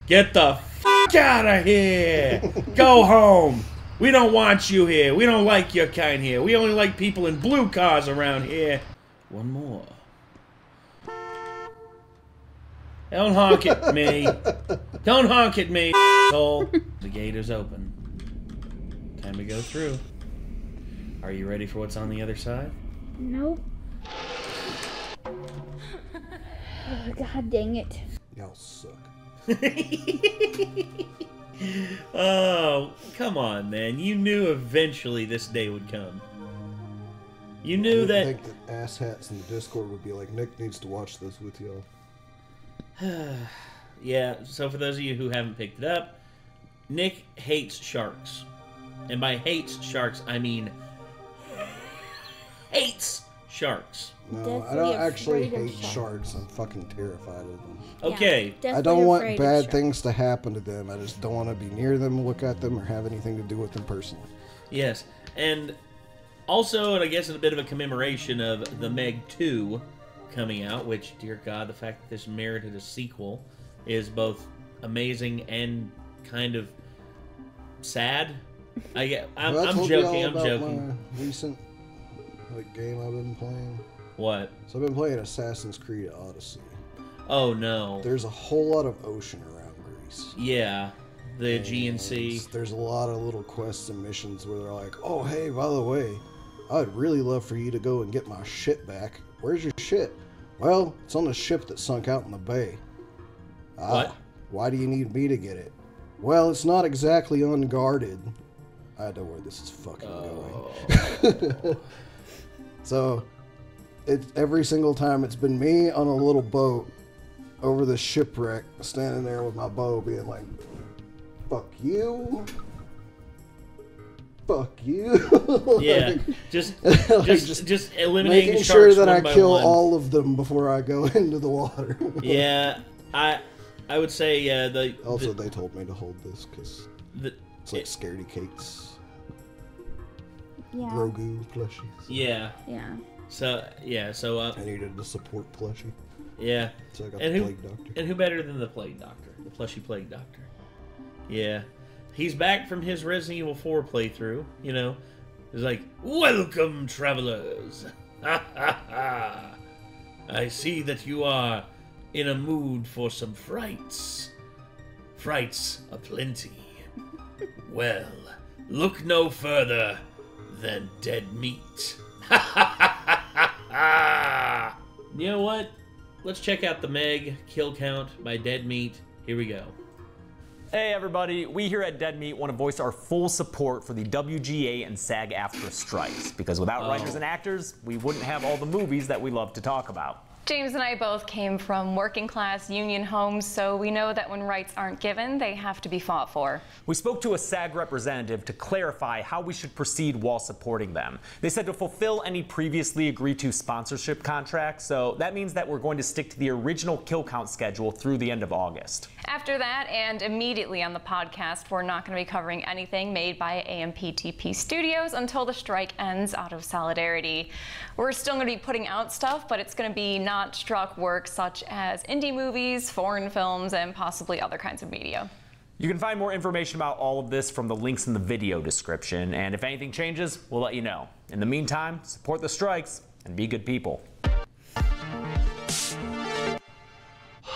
Get the f out of here! Go home! We don't want you here. We don't like your kind here. We only like people in blue cars around here. One more. Don't honk at me. Don't honk at me, asshole. The gate is open. Time to go through. Are you ready for what's on the other side? Nope. Oh, God dang it. Y'all suck. Oh, come on, man. You knew eventually this day would come. You knew that... I think that asshats in the Discord would be like, Nick needs to watch this with y'all. Yeah, so for those of you who haven't picked it up, Nick hates sharks. And by hates sharks, I mean hates sharks. No, I don't actually hate sharks. I'm fucking terrified of them. Okay. Yeah, I don't want bad things to happen to them. I just don't want to be near them, look at them, or have anything to do with them personally. Yes, and also, and I guess in a bit of a commemoration of the Meg 2 coming out, which, dear God, the fact that this merited a sequel is both amazing and kind of sad. I'm joking. I'm joking. My recent game I've been playing. What? So I've been playing Assassin's Creed Odyssey. Oh no. There's a whole lot of ocean around Greece. Yeah, the Aegean Sea. There's a lot of little quests and missions where they're like, "Oh hey, by the way, I'd really love for you to go and get my shit back. Where's your shit?" "Well, it's on the ship that sunk out in the bay." What? Why do you need me to get it?" "Well, it's not exactly unguarded." I know where this is fucking going. So, every single time it's been me on a little boat over the shipwreck, standing there with my bow, being like, "Fuck you. Fuck you." Yeah, just eliminating making sharks sure that I one by kill one. all of them before I go into the water. Yeah, I would say they told me to hold this because it's like Scaredy Cake's Grogu plushies. Yeah. Yeah. So I needed the support plushie. Yeah. So I got the Plague Doctor. And who better than the Plague Doctor? The plushie Plague Doctor. Yeah. He's back from his Resident Evil 4 playthrough, you know. He's like, "Welcome, travelers. Ha ha ha. I see that you are in a mood for some frights. Frights aplenty. Well, look no further than dead meat." Ha ha ha ha ha. You know what? Let's check out the Meg kill count by Dead Meat. Here we go. Hey everybody, we here at Dead Meat want to voice our full support for the WGA and SAG-AFTRA strikes, because without writers and actors, we wouldn't have all the movies that we love to talk about. James and I both came from working class union homes, so we know that when rights aren't given, they have to be fought for. We spoke to a SAG representative to clarify how we should proceed while supporting them. They said to fulfill any previously agreed to sponsorship contracts, so that means that we're going to stick to the original kill count schedule through the end of August. After that, and immediately on the podcast, we're not going to be covering anything made by AMPTP Studios until the strike ends out of solidarity. We're still going to be putting out stuff, but it's going to be not struck work such as indie movies, foreign films, and possibly other kinds of media. You can find more information about all of this from the links in the video description, and if anything changes, we'll let you know. In the meantime, support the strikes and be good people.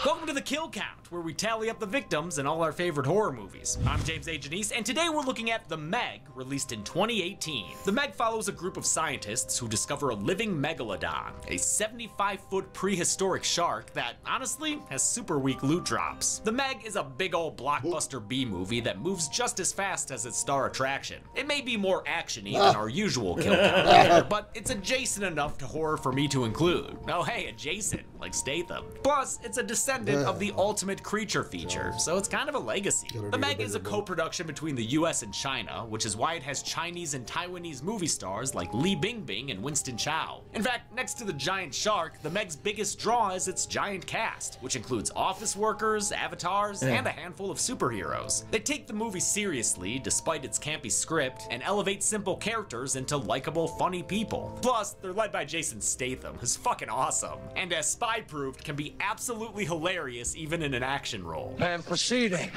Welcome to the Kill Count, where we tally up the victims in all our favorite horror movies. I'm James A. Janice, and today we're looking at The Meg, released in 2018. The Meg follows a group of scientists who discover a living megalodon, a 75-foot prehistoric shark that, honestly, has super weak loot drops. The Meg is a big old blockbuster B-movie that moves just as fast as its star attraction. It may be more action-y than our usual Kill Count here, but it's adjacent enough to horror for me to include. Oh hey, adjacent, like Statham. Plus, it's a descendant of the Ultimate Creature feature, so it's kind of a legacy. The Meg is a co-production between the US and China, which is why it has Chinese and Taiwanese movie stars like Li Bingbing and Winston Chow. In fact, next to the giant shark, the Meg's biggest draw is its giant cast, which includes office workers, avatars, and a handful of superheroes. They take the movie seriously, despite its campy script, and elevate simple characters into likable, funny people. Plus, they're led by Jason Statham, who's fucking awesome, and as Spy proved, can be absolutely hilarious hilarious even in an action role. And proceeding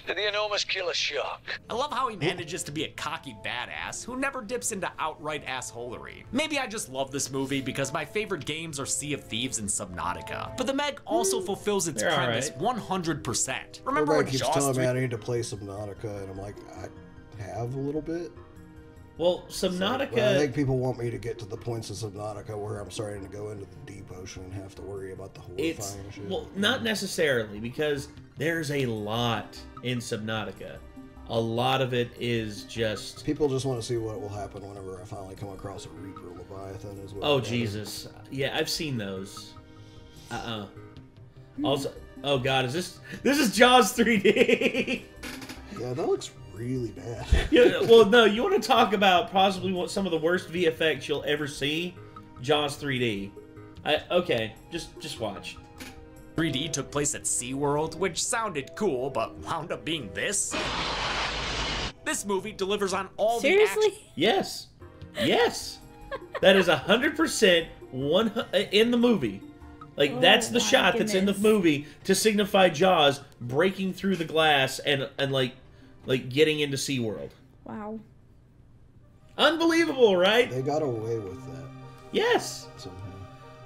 to the enormous killer shark. I love how he manages to be a cocky badass who never dips into outright assholery. Maybe I just love this movie because my favorite games are Sea of Thieves and Subnautica. But the Meg also fulfills its premise 100%. Remember when keeps Jaws telling me 3... I need to play Subnautica, and I'm like, I have a little bit. Well, Subnautica... But I think people want me to get to the points of Subnautica where I'm starting to go into the deep ocean and have to worry about the horrifying shit. Well, not necessarily, because there's a lot in Subnautica. A lot of it is just... People just want to see what will happen whenever I finally come across a Reaper Leviathan as well. Oh, Jesus. Yeah, I've seen those. Also... Oh, God, is this... This is Jaws 3D! Yeah, that looks really bad. Yeah, well, no, you want to talk about possibly some of the worst VFX you'll ever see? Jaws 3D. Okay, just watch. 3D took place at SeaWorld, which sounded cool, but wound up being this? This movie delivers on all the action. Yes. Yes. That is 100% in the movie. Like, that's the shot that's in the movie to signify Jaws breaking through the glass and like getting into SeaWorld. Wow. Unbelievable, right? They got away with that. Yes. Somehow.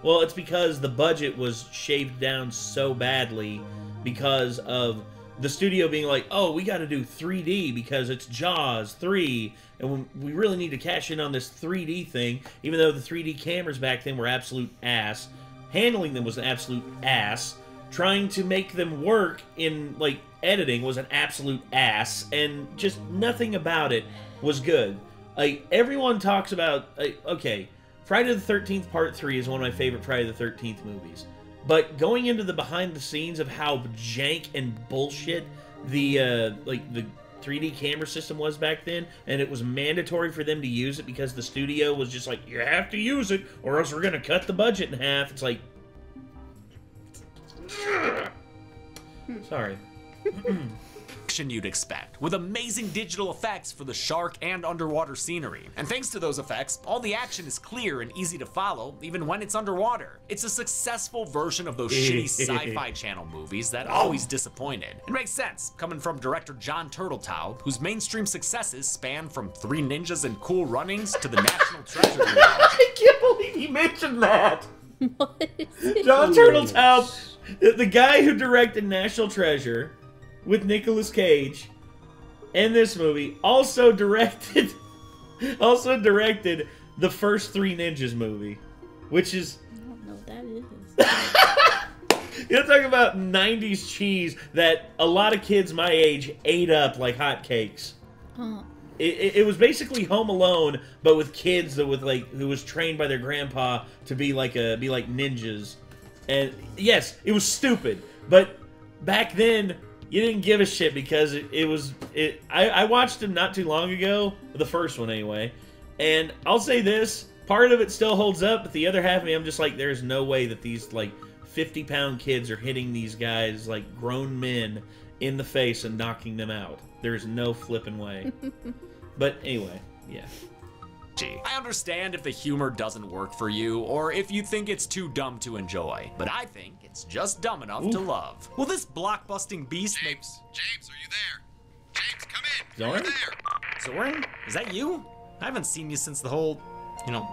Well, it's because the budget was shaved down so badly because of the studio being like, oh, we got to do 3D because it's Jaws 3, and we really need to cash in on this 3D thing, even though the 3D cameras back then were absolute ass. Handling them was an absolute ass. Trying to make them work in, like, editing was an absolute ass, and just nothing about it was good. Like, everyone talks about, okay, Friday the 13th Part 3 is one of my favorite Friday the 13th movies. But going into the behind the scenes of how jank and bullshit the 3D camera system was back then, and it was mandatory for them to use it because the studio was just like, you have to use it or else we're going to cut the budget in half. It's like... Sorry. Action you'd expect, with amazing digital effects for the shark and underwater scenery. And thanks to those effects, all the action is clear and easy to follow, even when it's underwater. It's a successful version of those shitty Sci-Fi Channel movies that always disappointed. It makes sense, coming from director John Turteltaub, whose mainstream successes span from Three Ninjas and Cool Runnings to the National Treasure. I can't believe he mentioned that! John Turteltaub, the guy who directed National Treasure with Nicolas Cage and this movie, also directed the first Three Ninjas movie, which is... I don't know what that is. You're talking about 90s cheese that a lot of kids my age ate up like hotcakes. Huh. It was basically Home Alone, but with kids that who was trained by their grandpa to be like ninjas. And yes, it was stupid, but back then you didn't give a shit because I watched him not too long ago, the first one anyway, and I'll say this, part of it still holds up, but the other half of me, I'm just like, there's no way that these, like, 50-pound kids are hitting these guys, like, grown men in the face and knocking them out. There's no flipping way. But anyway, yeah. I understand if the humor doesn't work for you, or if you think it's too dumb to enjoy, but I think it's just dumb enough to love. Will this blockbusting beast James, are you there? James, come in. Zoran? Zoran? Is that you? I haven't seen you since the whole,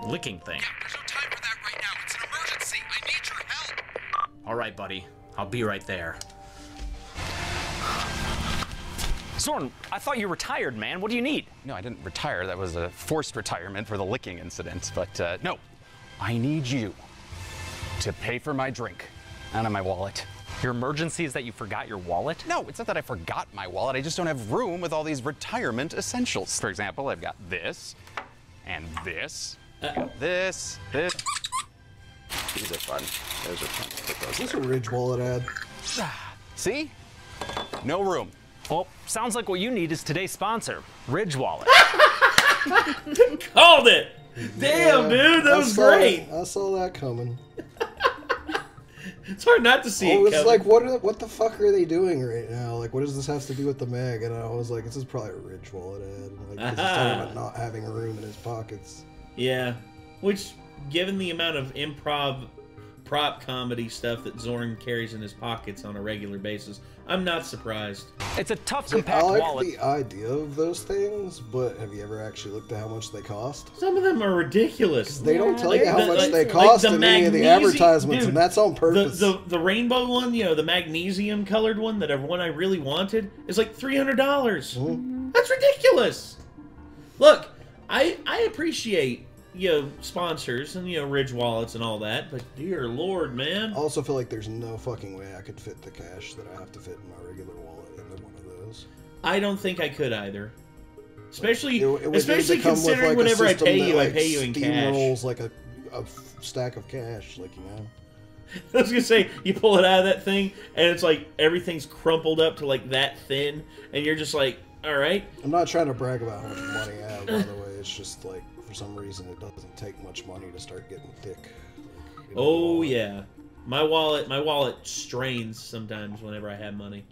licking thing. Yeah, there's no time for that right now. It's an emergency. I need your help. All right, buddy. I'll be right there. Zoran, I thought you retired, man. What do you need? No, I didn't retire. That was a forced retirement for the licking incident. But no, I need you to pay for my drink out of my wallet. Your emergency is that you forgot your wallet? No, it's not that I forgot my wallet. I just don't have room with all these retirement essentials. For example, I've got this and this. This. These are fun. Those are fun. Put those Is this there. a Ridge Wallet ad? See? No room. Well, sounds like what you need is today's sponsor, Ridge Wallet. Called it! Damn, dude, that was great! I saw that coming. It's hard not to see I it was coming. like, what the fuck are they doing right now? Like, what does this have to do with the Meg? And I was like, this is probably a Ridge Wallet ad. Like, he's talking about not having room in his pockets. Yeah, which, given the amount of improv prop comedy stuff that Zorn carries in his pockets on a regular basis. I'm not surprised. It's a tough, See, compact I like wallet. the idea of those things, but have you ever actually looked at how much they cost? Some of them are ridiculous. They don't tell you they're how much they like cost the in any of the magnesium- advertisements, dude, and that's on purpose. The rainbow one, you know, the magnesium colored one, that one I really wanted, is like $300. That's ridiculous. Look, I appreciate, you know, sponsors and, you know, Ridge wallets and all that, but dear Lord, man. I also feel like there's no fucking way I could fit the cash that I have to fit in my regular wallet into one of those. I don't think I could either. Especially, It would need to especially come with, considering like, a whenever I system pay that, you, like, I pay you in cash. steamrolls like a stack of cash, like, you know. I was gonna say, you pull it out of that thing, and it's like everything's crumpled up to like that thin, and you're just like, all right. I'm not trying to brag about how much money I have, by the way. It's just like, for some reason, it doesn't take much money to start getting thick. Like, you know, Oh yeah, my wallet strains sometimes whenever I have money.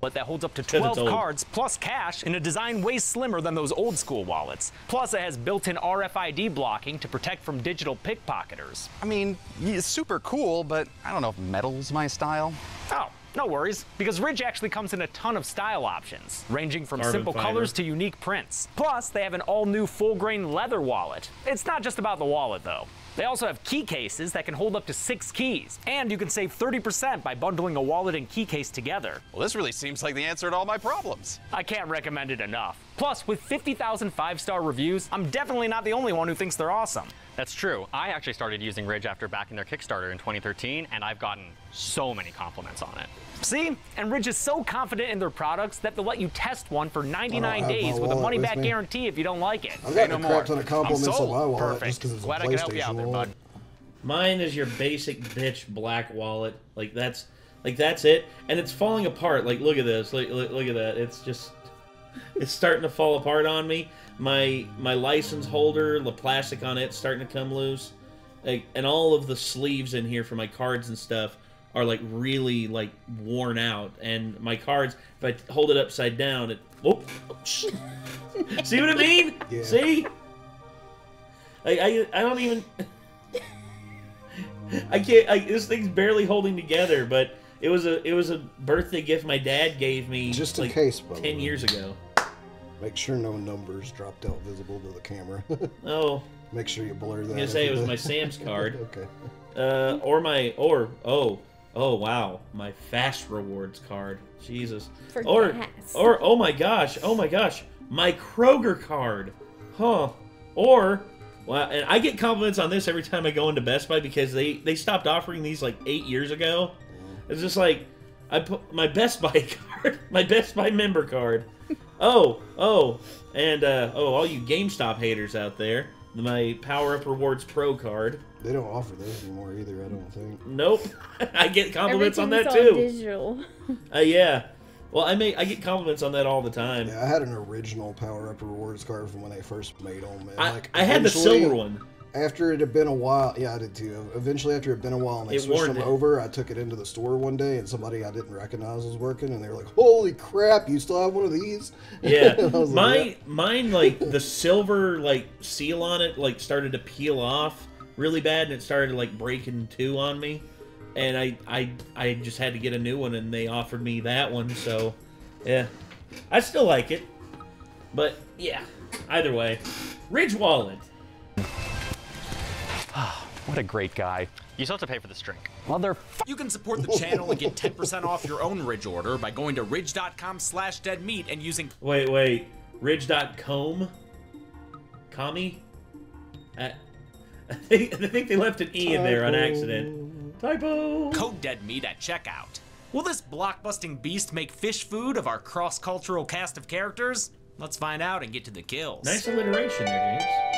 That holds up to Because it's 12 old. cards plus cash in a design way slimmer than those old school wallets. Plus, it has built-in RFID blocking to protect from digital pickpocketers. I mean, it's super cool, but I don't know if metal's my style. Oh, no worries, because Ridge actually comes in a ton of style options, ranging from Carbon simple fiber. colors to unique prints. Plus, they have an all-new full-grain leather wallet. It's not just about the wallet, though. They also have key cases that can hold up to 6 keys, and you can save 30% by bundling a wallet and key case together. Well, this really seems like the answer to all my problems. I can't recommend it enough. Plus, with 50,000 5-star reviews, I'm definitely not the only one who thinks they're awesome. That's true. I actually started using Ridge after backing their Kickstarter in 2013, and I've gotten so many compliments on it. See? And Ridge is so confident in their products that they'll let you test one for 99 have my days with a wallet money-back with me. guarantee if you don't like it. I've Say gotten no a crap more. ton of I'm compliments on sold. my wallet Perfect. just because it's Glad a I could help you PlayStation out there, wallet. bud. Mine is your basic bitch black wallet. Like that's it, and it's falling apart. Like look at this. Look at that. It's just, it's starting to fall apart on me. My license holder, the plastic on it's starting to come loose, like, and all of the sleeves in here for my cards and stuff are like really like worn out. And my cards, if I hold it upside down, it. Whoop. See what I mean? Yeah. See? I don't even. I can't. This thing's barely holding together, but it was a birthday gift my dad gave me Just in like case, by the 10 way. years ago. Make sure no numbers dropped out visible to the camera. Oh, Make sure you blur that. I'm gonna if say you it was do. my Sam's card. Okay. Oh wow, my Fast Rewards card. Jesus. For or gas. oh my gosh, my Kroger card. Huh. Or well, and I get compliments on this every time I go into Best Buy because they stopped offering these like 8 years ago. It's just like I put my Best Buy card, my Best Buy member card. And all you GameStop haters out there, my Power Up Rewards Pro card. They don't offer those anymore either, I don't think. Nope. I get compliments on that Everything's all too. digital. Yeah. Well, I get compliments on that all the time. Yeah, I had an original Power Up Rewards card from when they first made them. And I had the eventually, silver one. After it had been a while, yeah, I did too. Eventually, after it had been a while and they It switched warned them it. over, I took it into the store one day and somebody I didn't recognize was working, and they were like, "Holy crap, you still have one of these?" Yeah. I was like, Mine like the silver like seal on it like started to peel off really bad, and it started to like break in two on me, and I just had to get a new one, and they offered me that one. So yeah, I still like it, but yeah, either way, Ridge Wallet. What a great guy. You still have to pay for this drink. You can support the channel and get 10% off your own Ridge order by going to ridge.com/deadmeat and using... Wait. Ridge.com? Commie? I think they left an E in there on accident. Typo! code DEADMEAT at checkout. Will this blockbusting beast make fish food of our cross-cultural cast of characters? Let's find out and get to the kills. Nice alliteration there, James.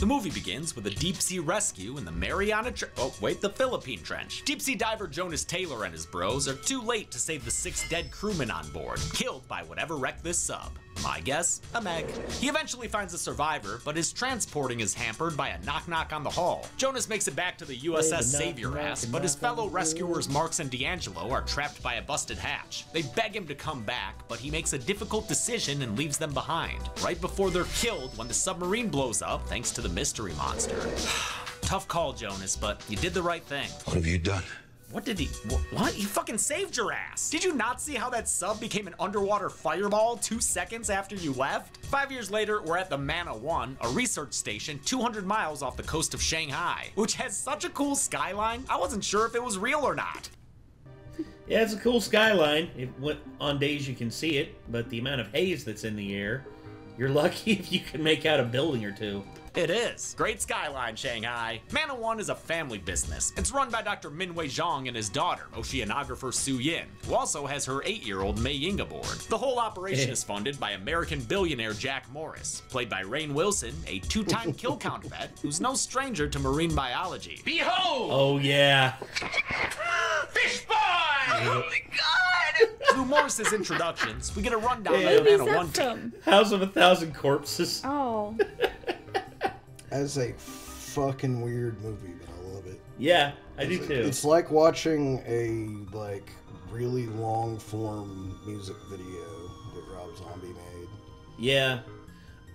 The movie begins with a deep-sea rescue in the the Philippine Trench. Deep-sea diver Jonas Taylor and his bros are too late to save the 6 dead crewmen on board, killed by whatever wrecked this sub. My guess, a Meg. He eventually finds a survivor, but his transporting is hampered by a knock-knock on the hull. Jonas makes it back to the USS Savior-ass, but his fellow rescuers Marks and D'Angelo are trapped by a busted hatch. They beg him to come back, but he makes a difficult decision and leaves them behind, right before they're killed when the submarine blows up thanks to the mystery monster. Tough call, Jonas, but you did the right thing. What have you done? What did he... What? He fucking saved your ass. Did you not see how that sub became an underwater fireball 2 seconds after you left? 5 years later, we're at the Mana 1, a research station 200 miles off the coast of Shanghai, which has such a cool skyline, I wasn't sure if it was real or not. Yeah, it's a cool skyline. On days you can see it, but the amount of haze that's in the air, you're lucky if you can make out a building or two. It is. Great skyline, Shanghai. Mana 1 is a family business. It's run by Dr. Minwei Zhang and his daughter, oceanographer Su Yin, who also has her 8-year-old Mei Ying aboard. The whole operation is funded by American billionaire Jack Morris, played by Rainn Wilson, a 2-time kill count vet who's no stranger to marine biology. Behold! Oh, yeah. Fish boy! Oh my god! Through Morris's introductions, we get a rundown Yeah. of the Who's Mana that 1 team. from? House of 1,000 Corpses. Oh. That's a fucking weird movie, but I love it. Yeah, I do too. It's like watching a really long form music video that Rob Zombie made. Yeah.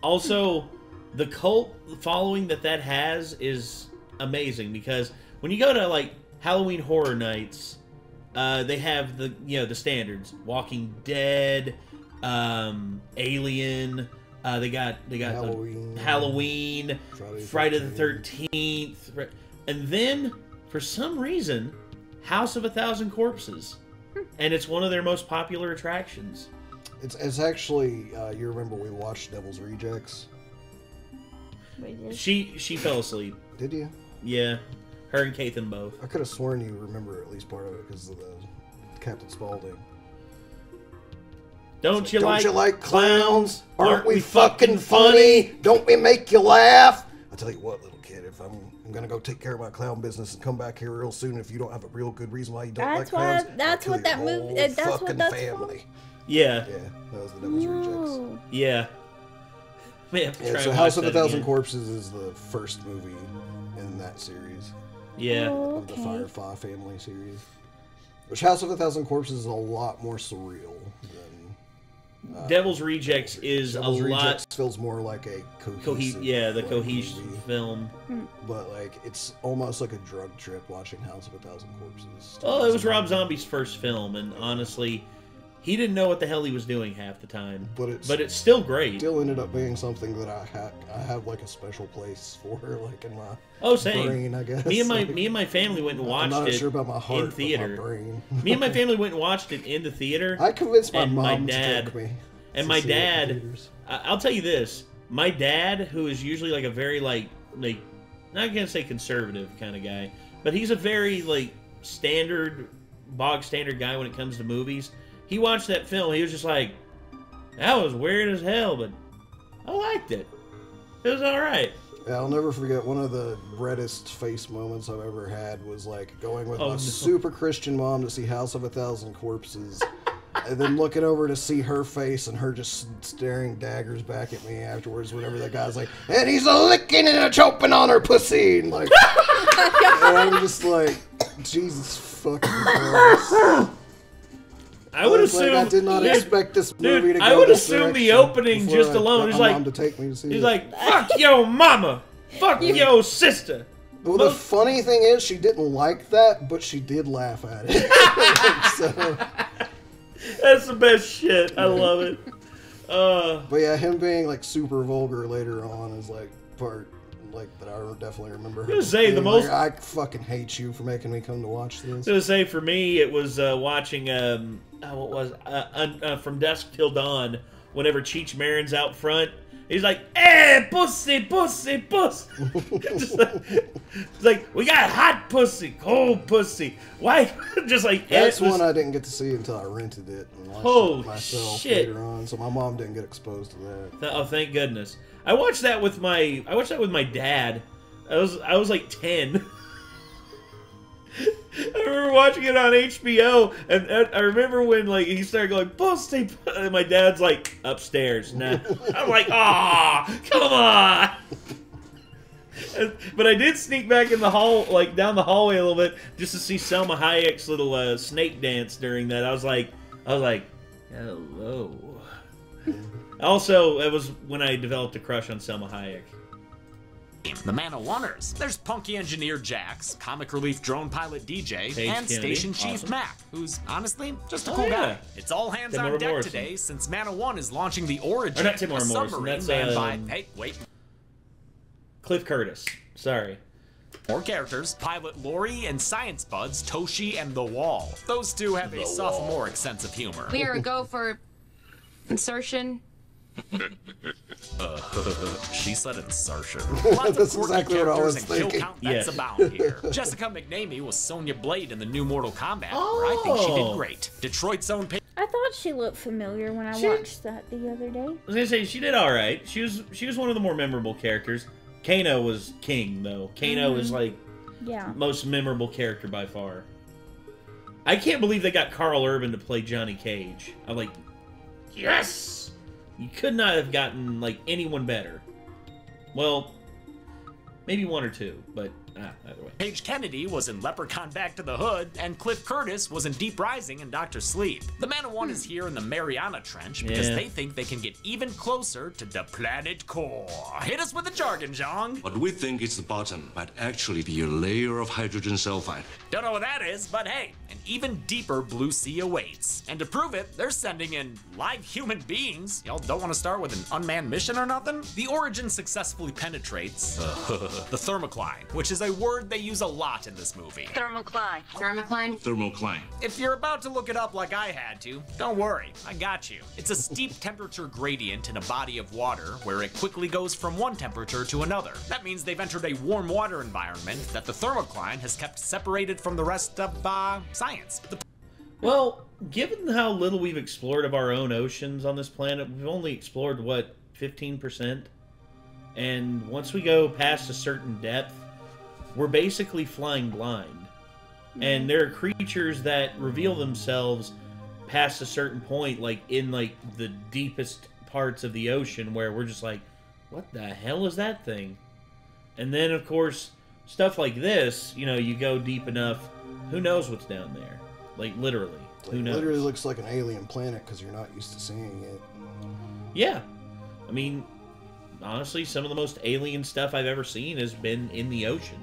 Also, the cult following that has is amazing because when you go to Halloween Horror Nights, they have the standards: Walking Dead, Alien. They got Halloween, Friday the 13th, and then for some reason, House of 1,000 Corpses, and it's one of their most popular attractions. It's actually you remember we watched Devil's Rejects? She fell asleep. Did you? Yeah, her and Kathan both. I could have sworn you remember at least part of it because of the Captain Spaulding. Don't you like like clowns? Aren't we fucking funny? Don't we make you laugh? I tell you what, little kid, if I'm gonna go take care of my clown business and come back here real soon, if you don't have a real good reason why you don't like clowns, that's I'll what kill that your movie. whole That's what fucking that's family. from. Yeah. Yeah, that was the Devil's Rejects. No. Yeah. Yeah, so House of 1,000 Corpses is the first movie in that series. Yeah. Oh, Of the okay. Firefly family series. Which House of 1,000 Corpses is a lot more surreal than... Devil's Rejects is Devil's a lot... Rejects feels more like a cohesive cohesive movie. film. But it's almost like a drug trip watching House of 1,000 Corpses. Oh, it was Rob Zombie's first film, and honestly, he didn't know what the hell he was doing half the time. But it's still great. Still ended up being something that I have a special place for, in my same. brain, I guess. Me and my family went and watched it. I'm not sure about my heart, in theater. but my brain. Me and my family went and watched it in the theater. I convinced my and mom my to dad, take me. And to my see it in dad, theaters. I'll tell you this: my dad, who is usually a very not gonna say conservative kind of guy, but he's a very bog standard guy when it comes to movies. He watched that film. He was just like, "That was weird as hell," but I liked it. It was all right. Yeah, I'll never forget one of the reddest face moments I've ever had was going with my no. super Christian mom to see House of 1,000 Corpses, and then looking over to see her face and her just staring daggers back at me afterwards. Whenever that guy's like, and he's a licking and a chopping on her pussy, and and I'm just like, Jesus fucking Christ. I would assume I did not expect this movie to go I would this assume the direction opening before just I alone got is my like mom to take me to see he's it. like, "Fuck yo mama, fuck yo sister." Well, the funny thing is, she didn't like that, but she did laugh at it. So, that's the best shit. I love it. But yeah, him being super vulgar later on is part that I definitely remember. I was gonna say, the being most- I fucking hate you for making me come to watch this. I was gonna say for me, it was watching what was From Dusk Till Dawn. Whenever Cheech Marin's out front, he's like, "Hey, pussy, pussy, pussy." It's like, we got hot pussy, cold pussy, white. Just like That's it was- one I didn't get to see until I rented it and watched Oh, it myself shit. later on. So my mom didn't get exposed to that. Oh, thank goodness. I watched that with my dad. I was like 10. I remember watching it on HBO, and I remember when he started going pussy, and my dad's like upstairs. Nah. I'm like, ah, come on. But I did sneak back in the hall, down the hallway a little bit, just to see Selma Hayek's little snake dance during that. I was like, hello. Also, it was when I developed a crush on Selma Hayek. The Man of Wonders. There's punky engineer Jax, comic relief drone pilot DJ, Paige and Kennedy. Station Chief Awesome. Mac, who's honestly just a Oh, cool yeah. guy. It's all hands Timora on deck Morrison. today since Man of One is launching the Origin, Or not Timora a Morrison, submarine that's, manned by, hey, wait, Cliff Curtis. Sorry. more characters, pilot Lori and science buds Toshi and The Wall. Those two have a sophomoric sense of humor. We are a go for insertion. She said insertion. Lots of That's quirky exactly what I characters was and kill thinking. count that's Yes. abound here. Jessica McNamee was Sonya Blade in the new Mortal Kombat, where I think she did Oh. great. Detroit's own I thought she looked familiar when I watched that the other day. I was gonna say she did all right. She was one of the more memorable characters. Kano was king though. Kano is like Yeah. most memorable character by far. I can't believe they got Carl Urban to play Johnny Cage. I'm like, yes! You could not have gotten like anyone better. Well, maybe one or two, but either way. Paige Kennedy was in Leprechaun Back to the Hood, and Cliff Curtis was in Deep Rising and Dr. Sleep. The Man of One is here in the Mariana Trench because Yeah. they think they can get even closer to the planet core. Hit us with the jargon, Jong. What we think is the bottom might actually be a layer of hydrogen sulfide. Don't know what that is, but hey, an even deeper blue sea awaits. And to prove it, they're sending in live human beings. Y'all don't want to start with an unmanned mission or nothing? The Origin successfully penetrates the thermocline, which is a word they use a lot in this movie. Thermocline. Thermocline. Thermocline. If you're about to look it up like I had to, don't worry, I got you. It's a steep temperature gradient in a body of water where it quickly goes from one temperature to another. That means they've entered a warm water environment that the thermocline has kept separated from the rest of science. Well, given how little we've explored of our own oceans on this planet, we've only explored what, 15%? And once we go past a certain depth, we're basically flying blind. And there are creatures that reveal themselves past a certain point, like in like the deepest parts of the ocean, where we're just like, what the hell is that thing? And then of course, stuff like this, you know, you go deep enough, who knows what's down there? Like literally, who knows? Literally looks like an alien planet because you're not used to seeing it. Yeah. I mean, honestly, some of the most alien stuff I've ever seen has been in the ocean.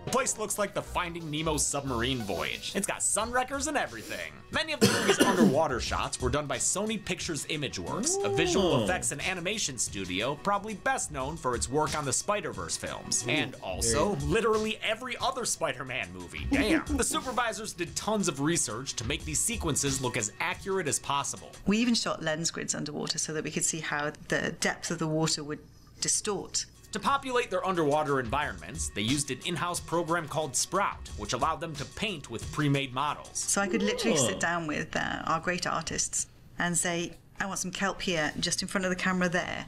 The place looks like the Finding Nemo submarine voyage. It's got sunwreckers and everything. Many of the movie's underwater shots were done by Sony Pictures Imageworks, a visual effects and animation studio probably best known for its work on the Spider-Verse films. And also, literally every other Spider-Man movie. Damn. The supervisors did tons of research to make these sequences look as accurate as possible. We even shot lens grids underwater so that we could see how the depth of the water would distort. To populate their underwater environments, they used an in-house program called Sprout, which allowed them to paint with pre-made models. So I could literally sit down with our great artists and say, I want some kelp here, just in front of the camera there.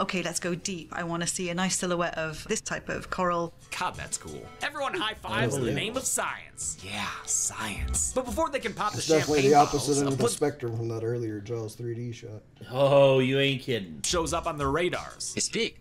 Okay, let's go deep. I want to see a nice silhouette of this type of coral. God, that's cool. Everyone high-fives in the name of science. Yeah, science. But before they can pop It's the definitely champagne the opposite bottles, end a of the blip spectrum from that earlier Jaws 3D shot. Oh, you ain't kidding. shows up on their radars. It's big.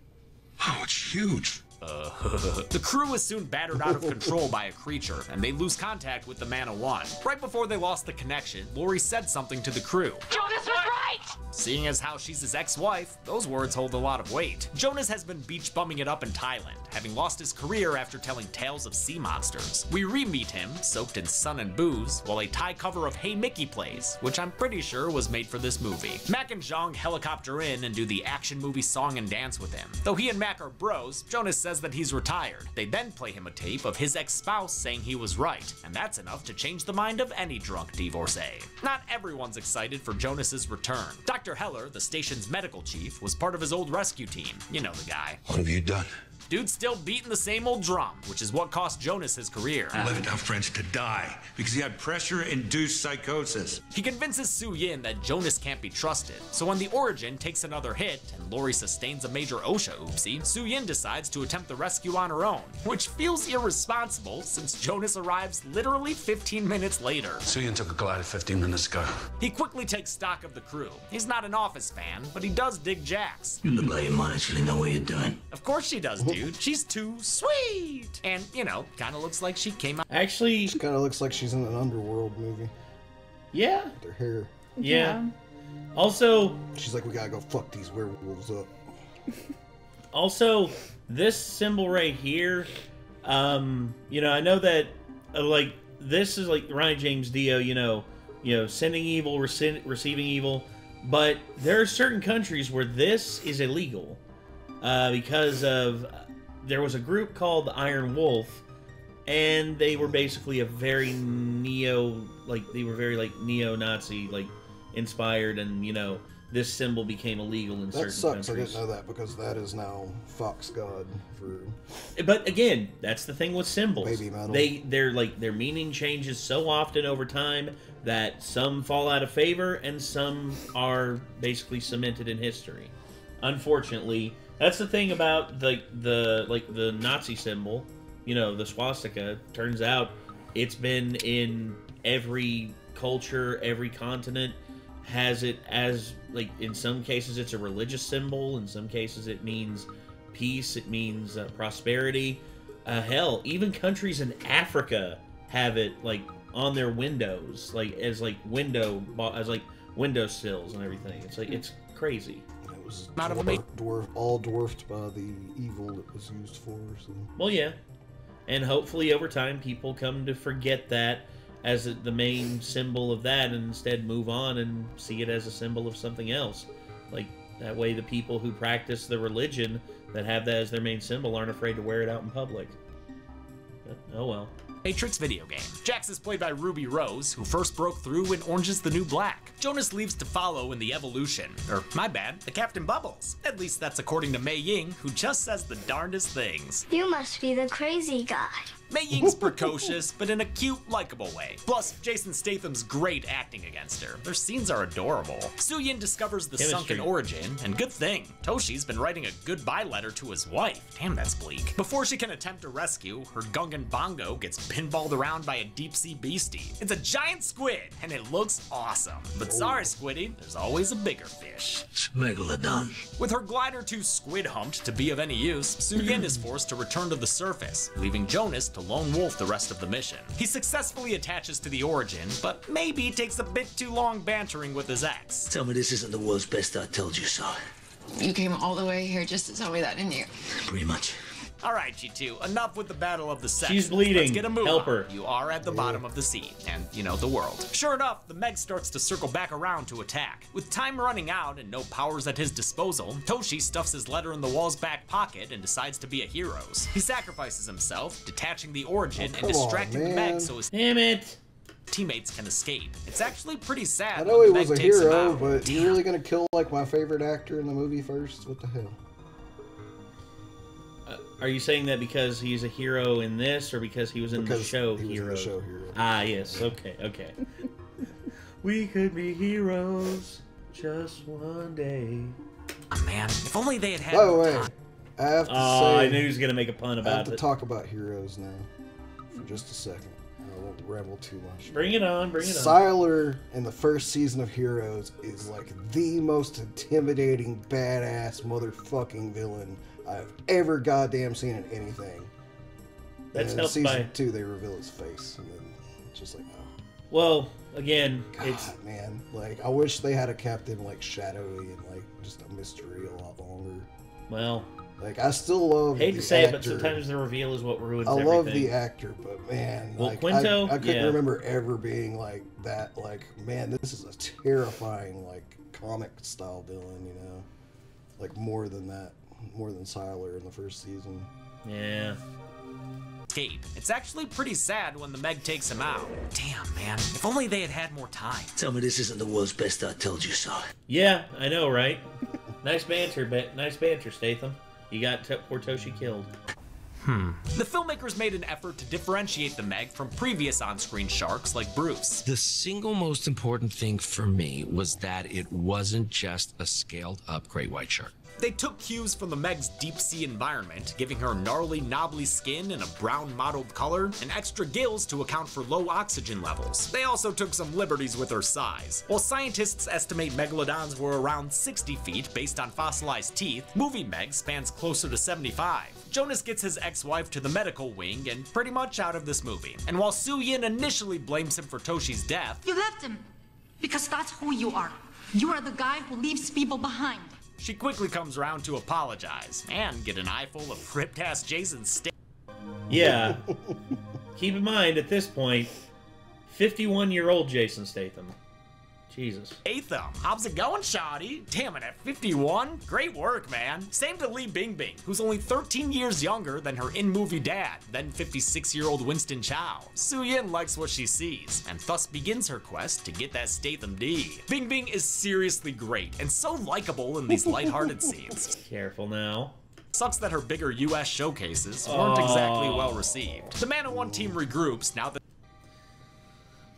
Oh, it's huge. The crew is soon battered out of control by a creature, and they lose contact with the Man of One. Right before they lost the connection, Lori said something to the crew. Jonas was right! Seeing as how she's his ex-wife, those words hold a lot of weight. Jonas has been beach bumming it up in Thailand, having lost his career after telling tales of sea monsters. We re-meet him, soaked in sun and booze, while a Thai cover of Hey Mickey plays, which I'm pretty sure was made for this movie. Mac and Zhang helicopter in and do the action movie song and dance with him. Though he and Mac are bros, Jonas says that he's retired. They then play him a tape of his ex-spouse saying he was right, and that's enough to change the mind of any drunk divorcee. Not everyone's excited for Jonas's return. Dr. Heller, the station's medical chief, was part of his old rescue team. You know the guy. What have you done? Dude's still beating the same old drum, which is what cost Jonas his career. I left our friends to die because he had pressure-induced psychosis. He convinces Su Yin that Jonas can't be trusted, so when the Origin takes another hit and Lori sustains a major OSHA oopsie, Su Yin decides to attempt the rescue on her own, which feels irresponsible since Jonas arrives literally 15 minutes later. Suyin took a glider 15 minutes ago. He quickly takes stock of the crew. He's not an Office fan, but he does dig Jax. You look like you might actually know what you're doing. Of course she does, dude. She's too sweet. And, you know, kind of looks like she came out. Actually, She kind of looks like she's in an underworld movie. yeah. With her hair. Yeah. Also, She's like, we gotta go fuck these werewolves up. Also, this symbol right here, you know, I know that, like, this is like Ryan James Dio, you know, sending evil, receiving evil, but there are certain countries where this is illegal because of, there was a group called the Iron Wolf, and they were basically a very neo-Nazi, like, inspired, and, you know, this symbol became illegal in certain countries. That sucks. I didn't know that, because that is now Fox God for... But again, that's the thing with symbols. Baby metal. Their meaning changes so often over time that some fall out of favor and some are basically cemented in history. Unfortunately, that's the thing about the Nazi symbol, you know, the swastika. Turns out it's been in every culture, every continent has it as, like, in some cases it's a religious symbol, in some cases it means peace, it means prosperity. Hell, even countries in Africa have it, like, on their windows, like, as windowsills and everything. It's like, it's crazy. It was all dwarfed by the evil it was used for. So. Well, yeah, and hopefully over time people come to forget that as the main symbol of that, and instead move on and see it as a symbol of something else. Like, that way the people who practice the religion that have that as their main symbol aren't afraid to wear it out in public. But, oh well. Matrix video game. Jax is played by Ruby Rose, who first broke through in Orange is the New Black. Jonas leaves to follow in the Evolution, or my bad, the Captain Bubbles. At least that's according to Mei Ying, who just says the darndest things. You must be the crazy guy. Mei Ying's precocious, but in a cute, likable way. Plus, Jason Statham's great acting against her. Their scenes are adorable. Suyin discovers the sunken origin, and good thing, Toshi's been writing a goodbye letter to his wife. Damn, that's bleak. Before she can attempt a rescue, her Gungan Bongo gets pinballed around by a deep-sea beastie. It's a giant squid, and it looks awesome. But sorry, Squiddy, there's always a bigger fish. It's Megalodon. With her glider too squid-humped to be of any use, Suyin is forced to return to the surface, leaving Jonas to lone wolf the rest of the mission. He successfully attaches to the origin, but maybe takes a bit too long bantering with his ex. Tell me this isn't the world's best I told you so. You came all the way here just to tell me that, didn't you? Pretty much. All right, G2, enough with the battle of the sexes. She's bleeding. Let's get a move Help on. her. You are at the bottom of the sea, and, you know, the world. Sure enough, the Meg starts to circle back around to attack. With time running out and no powers at his disposal, Toshi stuffs his letter in the wall's back pocket and decides to be a hero. He sacrifices himself, detaching the origin and distracting the Meg so his teammates can escape. It's actually pretty sad. I know he was a hero, but you're really gonna kill, like, my favorite actor in the movie first? What the hell? Are you saying that because he's a hero in this, or because he was in the show Hero? Ah, yes. Okay, okay. We could be heroes just one day. Oh, man, if only they had had. By the way, I have to say. I knew he was gonna make a pun about it. I have to talk about heroes now for just a second. I won't ramble too much. Bring it on, bring it on. Sylar in the first season of Heroes is like the most intimidating, badass, motherfucking villain I've ever goddamn seen in anything. That's and in helped season by 2, they reveal his face, and then it's just like, oh. Well, again, God, man, like I wish they had kept him like shadowy and like just a mystery a lot longer. Well, like I still love. Hate the to say actor. it, but sometimes the reveal is what ruins I everything. love the actor, but man, well, like, Quinto, I couldn't remember ever being like that. Like, man, this is a terrifying, like, comic style villain. You know, like more than that, more than Sylar in the first season. Yeah. Escape. It's actually pretty sad when the Meg takes him out. Damn, man. If only they had had more time. Tell me this isn't the world's best I told you so. Yeah, I know, right? Nice banter, Statham. You got poor Toshi killed. The filmmakers made an effort to differentiate the Meg from previous on-screen sharks like Bruce. The single most important thing for me was that it wasn't just a scaled-up great white shark. They took cues from the Meg's deep-sea environment, giving her gnarly, knobbly skin and a brown mottled color, and extra gills to account for low oxygen levels. They also took some liberties with her size. While scientists estimate megalodons were around 60 feet based on fossilized teeth, movie Meg spans closer to 75. Jonas gets his ex-wife to the medical wing and pretty much out of this movie. And while Suyin initially blames him for Toshi's death, you left him because that's who you are. You are the guy who leaves people behind. she quickly comes around to apologize and get an eyeful of ripped-ass Jason Statham. Yeah. Keep in mind, at this point, 51-year-old Jason Statham. Jesus. Statham, how's it going, shawty? Damn it, at 51? Great work, man. Same to Li Bingbing, who's only 13 years younger than her in-movie dad, then 56-year-old Winston Chow. Su-Yin likes what she sees, and thus begins her quest to get that Statham D. Bingbing is seriously great, and so likable in these lighthearted scenes. Careful now. Sucks that her bigger US showcases weren't exactly well received. The Man of One team regroups now that...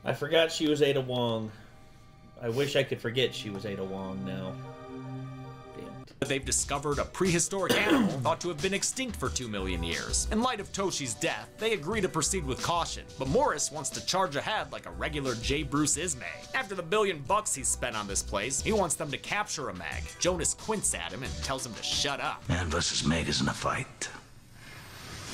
I forgot she was Ada Wong. I wish I could forget she was Ada Wong now. They've discovered a prehistoric animal thought to have been extinct for 2 million years. In light of Toshi's death, they agree to proceed with caution, but Morris wants to charge ahead like a regular J. Bruce Ismay. After the $1 billion he's spent on this place, he wants them to capture a Meg. Jonas quints at him and tells him to shut up. Man versus Meg isn't a fight.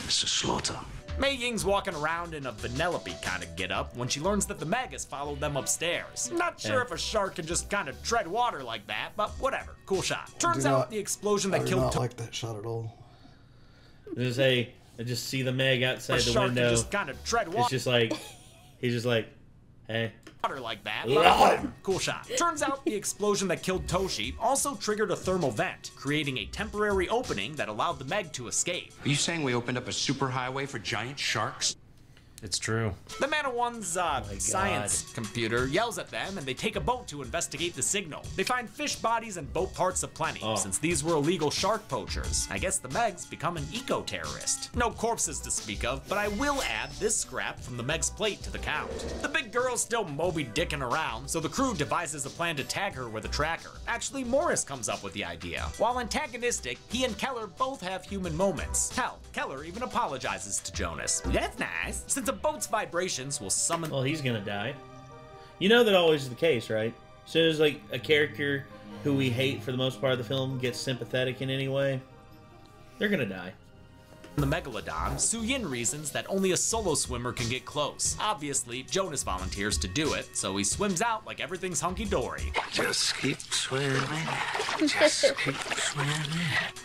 It's a slaughter. Mei Ying's walking around in a Vanellope kind of get-up when she learns that the Meg has followed them upstairs. Not sure if a shark can just kind of tread water like that, but whatever. Cool shot. Turns out the explosion that killed... I do not like that shot at all. I just see the Meg outside the window. Can just kind of tread water. It's just like... He's just like... Hey. Water like that, but whatever. Cool shot. Turns out the explosion that killed Toshi also triggered a thermal vent, creating a temporary opening that allowed the Meg to escape. Are you saying we opened up a superhighway for giant sharks? It's true. The Man of One's science computer yells at them, and they take a boat to investigate the signal. They find fish bodies and boat parts aplenty, since these were illegal shark poachers. I guess the Meg's become an eco-terrorist. No corpses to speak of, but I will add this scrap from the Meg's plate to the count. The big girl's still Moby-Dicking around, so the crew devises a plan to tag her with a tracker. Actually, Morris comes up with the idea. While antagonistic, he and Keller both have human moments. Hell, Keller even apologizes to Jonas. That's nice, since the boat's vibrations will summon... Well, he's gonna die. You know that always is the case, right? As soon as, like, a character who we hate for the most part of the film gets sympathetic in any way, they're gonna die. The Megalodon, Su-Yin reasons that only a solo swimmer can get close. Obviously, Jonas volunteers to do it, so he swims out like everything's hunky-dory. Just keep swimming. Just keep swimming.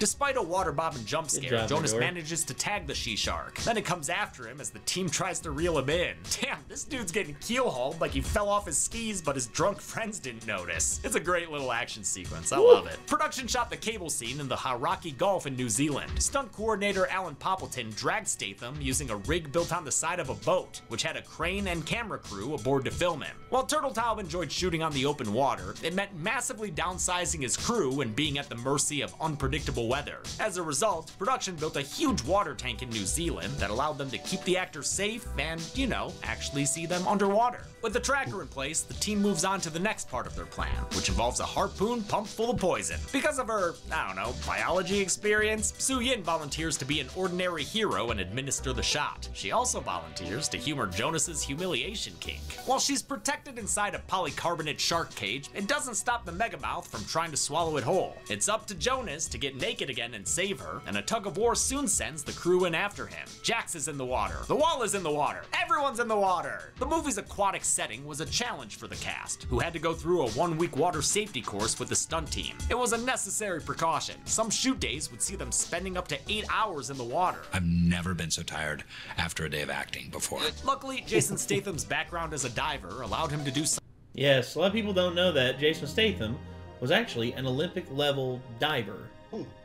Despite a water-bobbing jump scare, Jonas manages to tag the she-shark. Then it comes after him as the team tries to reel him in. Damn, this dude's getting keel-hauled like he fell off his skis, but his drunk friends didn't notice. It's a great little action sequence. I love it. Production shot the cable scene in the Hauraki Gulf in New Zealand. Stunt coordinator Alan Poppleton dragged Statham using a rig built on the side of a boat, which had a crane and camera crew aboard to film him. While Turtletaub enjoyed shooting on the open water, it meant massively downsizing his crew and being at the mercy of unpredictable weather. As a result, production built a huge water tank in New Zealand that allowed them to keep the actors safe and, you know, actually see them underwater. With the tracker in place, the team moves on to the next part of their plan, which involves a harpoon pumped full of poison. Because of her, I don't know, biology experience, Su-Yin volunteers to be an ordinary hero and administer the shot. She also volunteers to humor Jonas's humiliation kink. While she's protected inside a polycarbonate shark cage, it doesn't stop the Megamouth from trying to swallow it whole. It's up to Jonas to get naked again and save her, and a tug of war soon sends the crew in after him. Jax is in the water. The wall is in the water. Everyone's in the water. The movie's aquatic setting was a challenge for the cast, who had to go through a 1-week water safety course with the stunt team. It was a necessary precaution. Some shoot days would see them spending up to 8 hours in the water. I've never been so tired after a day of acting before. Luckily, Jason Statham's background as a diver allowed him to do something. Yes, a lot of people don't know that Jason Statham was actually an Olympic-level diver.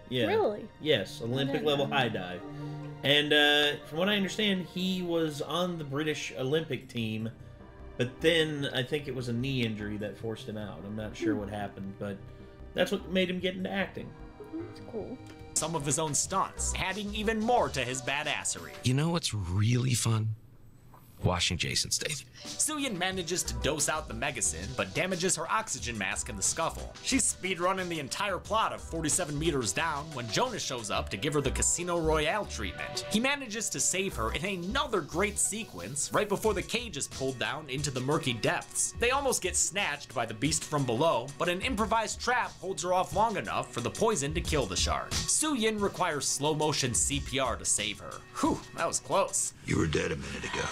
Yeah. Really? Yes, Olympic-level high dive. And from what I understand, he was on the British Olympic team, but then I think it was a knee injury that forced him out. I'm not sure what happened, but that's what made him get into acting. That's cool. Some of his own stunts, adding even more to his badassery. You know what's really fun? Watching Jason Statham. Su-Yin manages to dose out the Megasin, but damages her oxygen mask in the scuffle. She's speedrunning the entire plot of 47 meters down when Jonas shows up to give her the Casino Royale treatment. He manages to save her in another great sequence right before the cage is pulled down into the murky depths. They almost get snatched by the beast from below, but an improvised trap holds her off long enough for the poison to kill the shark. Su-Yin requires slow-motion CPR to save her. Whew, that was close. You were dead a minute ago.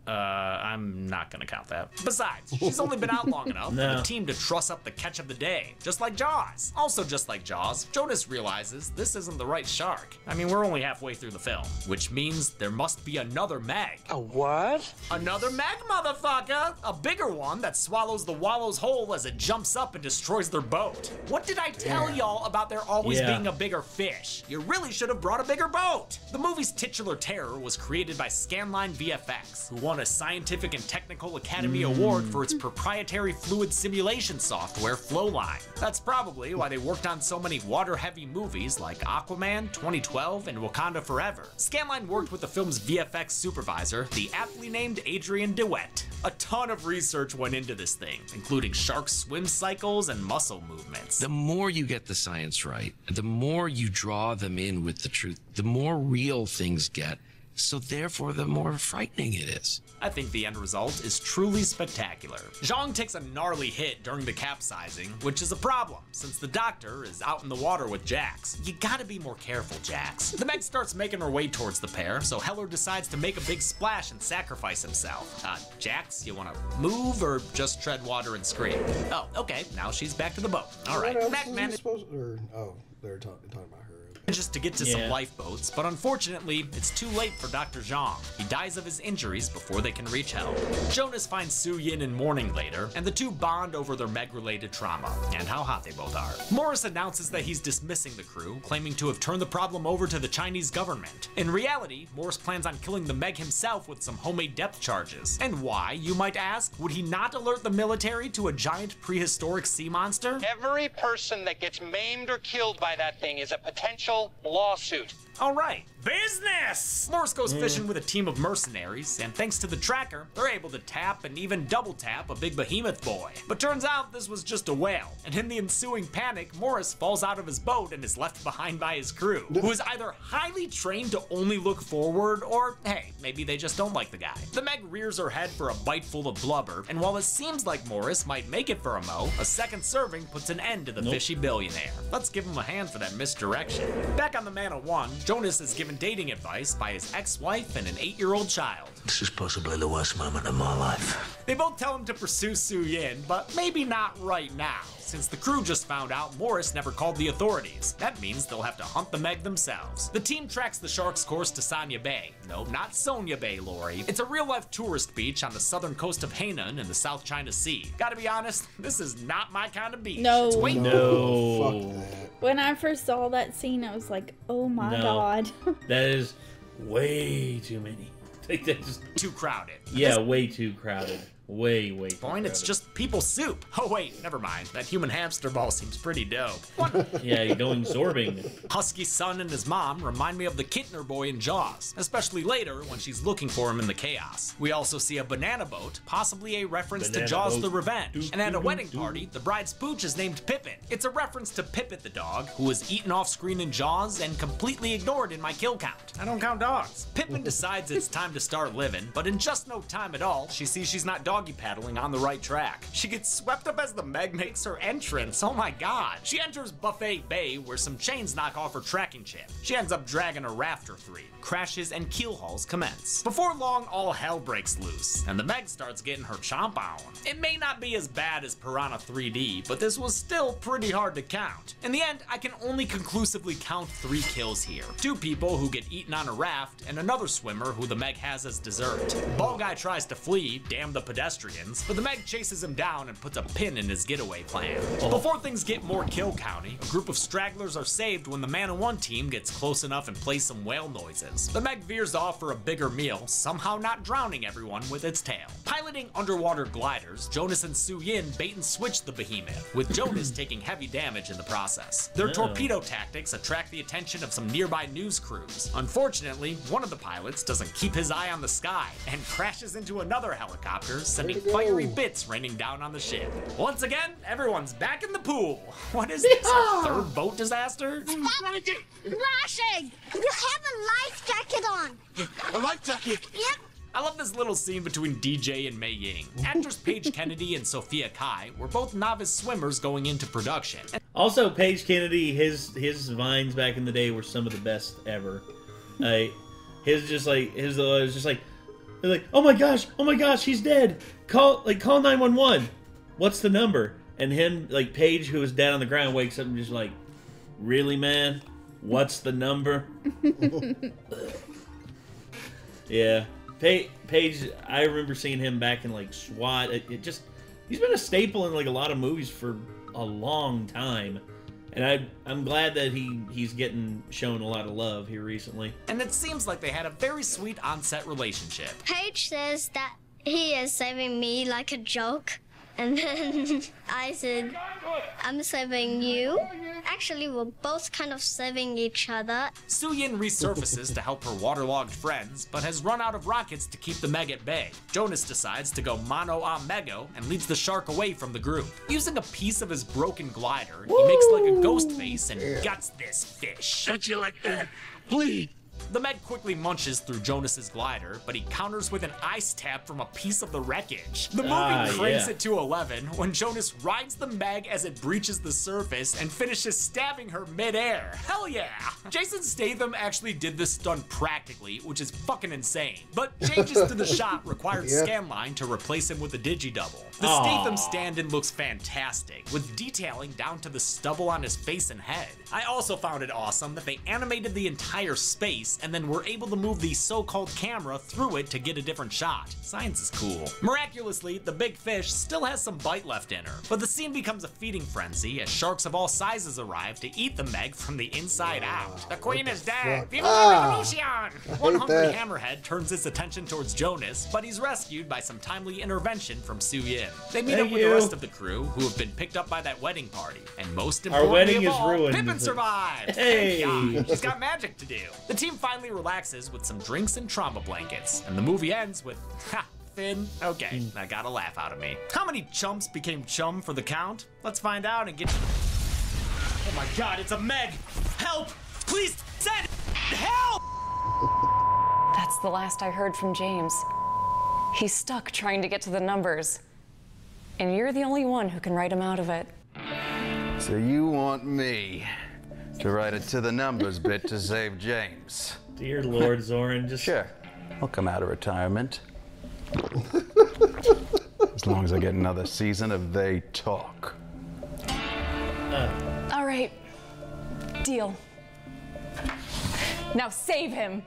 I'm not gonna count that. Besides, she's only been out long enough for the team to truss up the catch of the day, just like Jaws. Also just like Jaws, Jonas realizes this isn't the right shark. I mean, we're only halfway through the film, which means there must be another Meg. A what? Another Meg, motherfucker! A bigger one that swallows the wallows whole as it jumps up and destroys their boat. What did I tell y'all about there always being a bigger fish? You really should have brought a bigger boat. The movie's titular terror was created by Scanline VFX, who won a Scientific and Technical Academy Award for its proprietary fluid simulation software, Flowline. That's probably why they worked on so many water-heavy movies like Aquaman, 2012, and Wakanda Forever. Scanline worked with the film's VFX supervisor, the aptly named Adrian DeWitt. A ton of research went into this thing, including shark swim cycles and muscle movements. The more you get the science right, the more you draw them in with the truth, the more real things get. So therefore, the more frightening it is. I think the end result is truly spectacular. Zhang takes a gnarly hit during the capsizing, which is a problem, since the doctor is out in the water with Jax. You gotta be more careful, Jax. The Meg starts making her way towards the pair, so Heller decides to make a big splash and sacrifice himself. Jax, you wanna move or just tread water and scream? Oh, okay, now she's back to the boat. All right, Meg manages talking about her. Just to get to some lifeboats, but unfortunately, it's too late for Dr. Zhang. He dies of his injuries before they can reach help. Jonas finds Su Yin in mourning later, and the two bond over their Meg-related trauma, and how hot they both are. Morris announces that he's dismissing the crew, claiming to have turned the problem over to the Chinese government. In reality, Morris plans on killing the Meg himself with some homemade depth charges. And why, you might ask? Would he not alert the military to a giant prehistoric sea monster? Every person that gets maimed or killed by that thing is a potential lawsuit. All right, business! Morris goes fishing with a team of mercenaries, and thanks to the tracker, they're able to tap and even double tap a big behemoth boy. But turns out this was just a whale, and in the ensuing panic, Morris falls out of his boat and is left behind by his crew, who is either highly trained to only look forward, or hey, maybe they just don't like the guy. The Meg rears her head for a bite full of blubber, and while it seems like Morris might make it for a mo, a second serving puts an end to the fishy billionaire. Let's give him a hand for that misdirection. Back on the Man of One, Jonas is given dating advice by his ex-wife and an 8-year-old child. This is possibly the worst moment of my life. They both tell him to pursue Su Yin, but maybe not right now, since the crew just found out Morris never called the authorities. That means they'll have to hunt the Meg themselves. The team tracks the shark's course to Sanya Bay. No, not Sonya Bay, Lori. It's a real-life tourist beach on the southern coast of Hainan in the South China Sea. Gotta be honest, this is not my kind of beach. No. It's way No. When I first saw that scene, I was like, oh my god. That is way too many. Like, that's just too crowded. Yeah, way too crowded. Way too crowded. It's just people soup. Oh wait, never mind. That human hamster ball seems pretty dope. Yeah, you're going zorbing. Husky's son and his mom remind me of the Kintner boy in Jaws, especially later when she's looking for him in the chaos. We also see a banana boat, possibly a reference to Jaws the Revenge. And at a wedding party, the bride's pooch is named Pippin. It's a reference to Pippet the dog, who was eaten off screen in Jaws and completely ignored in my kill count. I don't count dogs. Pippin decides it's time to start living, but in just no time at all, she sees she's not doggy paddling on the right track. She gets swept up as the Meg makes her entrance. Oh my god. She enters Buffet Bay where some chains knock off her tracking chip. She ends up dragging a raft or three. Crashes and keel hauls commence. Before long, all hell breaks loose, and the Meg starts getting her chomp on. It may not be as bad as Piranha 3D, but this was still pretty hard to count. In the end, I can only conclusively count 3 kills here. 2 people who get eaten on a raft, and another swimmer who the Meg has as dessert. Ball guy tries to flee, damn the pedestrians, but the Meg chases him down and puts a pin in his getaway plan. Before things get more kill county, a group of stragglers are saved when the Man of One team gets close enough and plays some whale noises. The Meg veers off for a bigger meal, somehow not drowning everyone with its tail. Piloting underwater gliders, Jonas and Su Yin bait and switch the behemoth, with Jonas taking heavy damage in the process. Their torpedo tactics attract the attention of some nearby news crews. Unfortunately, one of the pilots doesn't keep his eye on the sky and crashes into another helicopter, sending fiery bits raining down on the ship. Once again, everyone's back in the pool. What is this, a third boat disaster? Splashing! You have a life jacket on. A life jacket? Yep. I love this little scene between DJ and Mei Ying. Actors Paige Kennedy and Sophia Kai were both novice swimmers going into production. Also, Paige Kennedy, his vines back in the day were some of the best ever. His was just like, They're like, oh my gosh, he's dead. Call 911. What's the number? And him, like, Paige, who is dead on the ground, wakes up and just like, really, man? What's the number? Yeah. Paige, I remember seeing him back in, like, SWAT. He's been a staple in, like, a lot of movies for a long time. And I'm glad that he's getting shown a lot of love here recently. And it seems like they had a very sweet on-set relationship. Paige says that he is saving me like a joke. And then I said, I'm saving you. Actually, we're both kind of saving each other. Su-Yin resurfaces to help her waterlogged friends, but has run out of rockets to keep the Meg at bay. Jonas decides to go mano a mego and leads the shark away from the group. Using a piece of his broken glider, he makes like a ghost face and guts this fish. Don't you like that? Please. The Meg quickly munches through Jonas's glider, but he counters with an ice tap from a piece of the wreckage. The movie cranks it to 11 when Jonas rides the Meg as it breaches the surface and finishes stabbing her midair. Hell yeah! Jason Statham actually did this stunt practically, which is fucking insane. But changes to the shot required Scanline to replace him with a digi-double. The Statham stand-in looks fantastic, with detailing down to the stubble on his face and head. I also found it awesome that they animated the entire space and then were able to move the so-called camera through it to get a different shot. Science is cool. Miraculously, the big fish still has some bite left in her, but the scene becomes a feeding frenzy as sharks of all sizes arrive to eat the Meg from the inside out. The queen is dead! Viva la revolution! One hungry hammerhead turns his attention towards Jonas, but he's rescued by some timely intervention from Su-Yin. They meet up with the rest of the crew, who have been picked up by that wedding party, and most importantly of all, Pippin survived! Hey! She's got magic to do. The team finally relaxes with some drinks and trauma blankets, and the movie ends with, ha, Finn, okay, that got a laugh out of me. How many chumps became chum for the count? Let's find out and get... Oh my god, it's a Meg! Help! Please send help! That's the last I heard from James. He's stuck trying to get to the numbers. And you're the only one who can write him out of it. So you want me to write it to the numbers bit to save James? Dear Lord, Zoran, just... Sure. I'll come out of retirement. As long as I get another season of They Talk. All right. Deal. Now save him.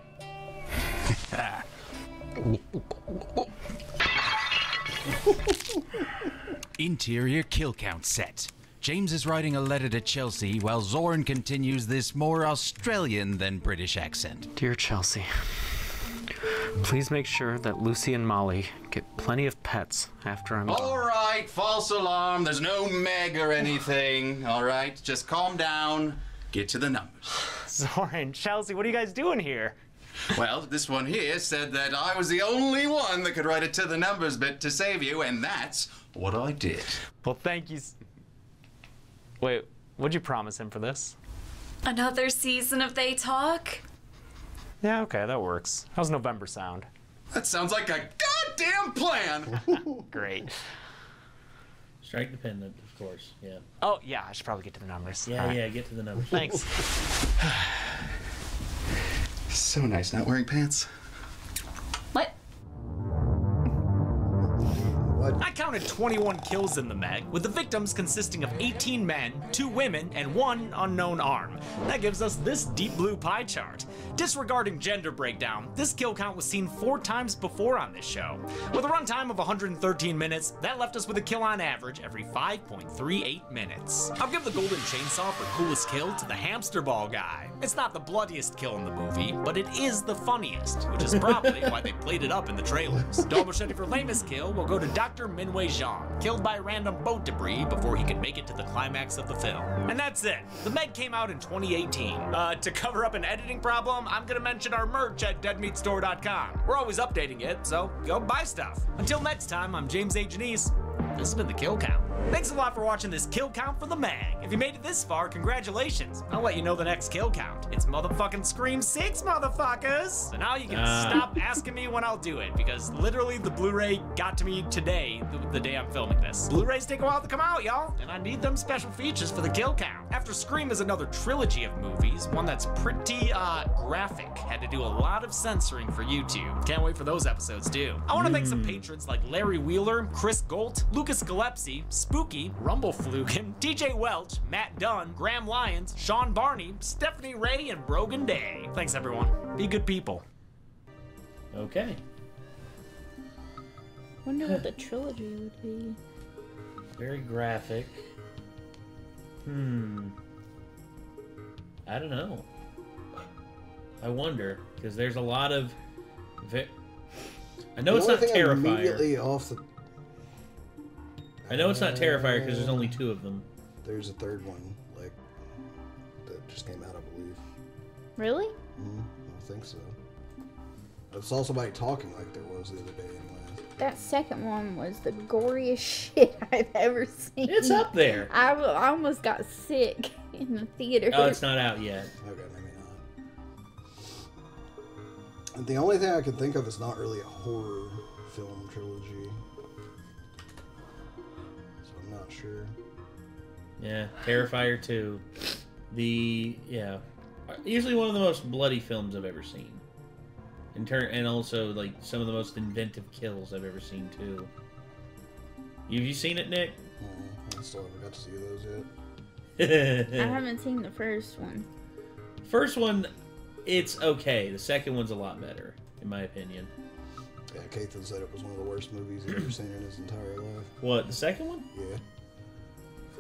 Interior kill count set. James is writing a letter to Chelsea while Zoran continues this more Australian than British accent. Dear Chelsea, please make sure that Lucy and Molly get plenty of pets after I'm gone. All right, false alarm. There's no Meg or anything. All right, just calm down. Get to the numbers. Zoran, Chelsea, what are you guys doing here? Well, this one here said that I was the only one that could write it to the numbers bit to save you, and that's what I did. Well, thank you. Wait, what'd you promise him for this? Another season of They Talk? Yeah, okay, that works. How's November sound? That sounds like a goddamn plan! Great. Strike dependent, of course, yeah. Oh, yeah, I should probably get to the numbers. Yeah, yeah, get to the numbers. Thanks. So nice not wearing pants. What? I counted 21 kills in the Meg, with the victims consisting of 18 men, 2 women, and 1 unknown arm. That gives us this deep blue pie chart. Disregarding gender breakdown, this kill count was seen 4 times before on this show. With a runtime of 113 minutes, that left us with a kill on average every 5.38 minutes. I'll give the golden chainsaw for coolest kill to the hamster ball guy. It's not the bloodiest kill in the movie, but it is the funniest, which is probably why they played it up in the trailers. Dog machete for lamest kill will go to Dr. Minwei Zhang, killed by random boat debris before he could make it to the climax of the film. And that's it. The Meg came out in 2018. To cover up an editing problem, I'm gonna mention our merch at deadmeatstore.com. We're always updating it, so go buy stuff. Until next time, I'm James A. Janice. this has been the Kill Count. Thanks a lot for watching this Kill Count for the Mag. If you made it this far, congratulations. I'll let you know the next Kill Count. It's motherfucking Scream 6, motherfuckers! So now you can stop asking me when I'll do it, because literally the Blu-ray got to me today, the day I'm filming this. Blu-rays take a while to come out, y'all, and I need them special features for the Kill Count. After Scream is another trilogy of movies, one that's pretty, graphic. Had to do a lot of censoring for YouTube. Can't wait for those episodes, too. I want to thank some patrons like Larry Wheeler, Chris Golt, Lucas Gillespie, Spooky, Rumbleflugen, TJ Welch, Matt Dunn, Graham Lyons, Sean Barney, Stephanie Ray, and Brogan Day. Thanks, everyone. Be good people. Okay. Wonder what the trilogy would be. Very graphic. I don't know. I wonder, because there's a lot of... I know it's not Terrifier. Immediately off the... I know it's not Terrifier because there's only 2 of them. There's a third one, like, that just came out, I believe. Really? I think so. I saw somebody talking like there was the other day anyway. That second one was the goriest shit I've ever seen. It's up there. I almost got sick in the theater. Oh, it's not out yet. Okay, maybe not. The only thing I can think of is not really a horror film trilogy. So I'm not sure. Yeah, Terrifier 2. Easily one of the most bloody films I've ever seen. And also, like, some of the most inventive kills I've ever seen, too. Have you seen it, Nick? I still haven't got to see those yet. I haven't seen the first one. First one, it's okay. The second one's a lot better, in my opinion. Yeah, Cathan said it was one of the worst movies he's ever seen in his entire life. What, the second one? Yeah.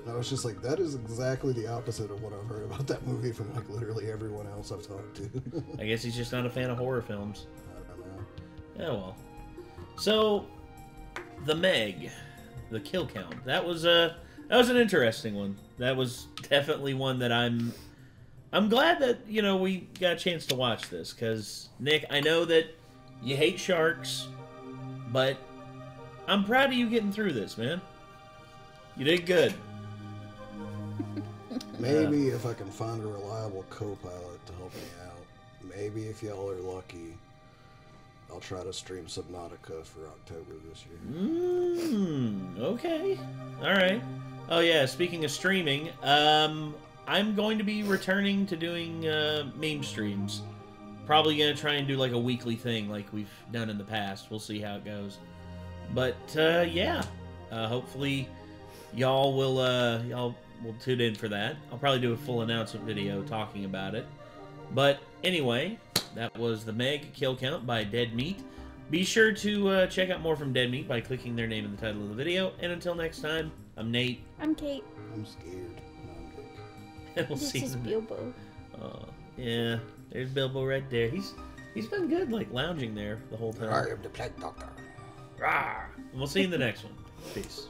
No, it's just like, that is exactly the opposite of what I've heard about that movie from, like, literally everyone else I've talked to. I guess he's just not a fan of horror films. I don't know. Oh, well. So, the Meg, the kill count. That was an interesting one. That was definitely one that I'm glad that, we got a chance to watch this, because, Nick, I know that you hate sharks, but I'm proud of you getting through this, man. You did good. Maybe if I can find a reliable co-pilot to help me out. Maybe if y'all are lucky, I'll try to stream Subnautica for October this year. Okay. Alright. Oh yeah, speaking of streaming, I'm going to be returning to doing meme streams. Probably going to try and do like a weekly thing like we've done in the past. We'll see how it goes. But yeah, hopefully y'all will tune in for that. I'll probably do a full announcement video talking about it. But anyway, that was the Meg kill count by Dead Meat. Be sure to check out more from Dead Meat by clicking their name in the title of the video. And until next time, I'm Nate. I'm Kate. I'm scared. No, I'm Nick. And we'll this see is you. Bilbo. Oh, yeah. There's Bilbo right there. He's been good, like lounging there the whole time. I am the plague doctor. Rawr. And we'll see you in the next one. Peace.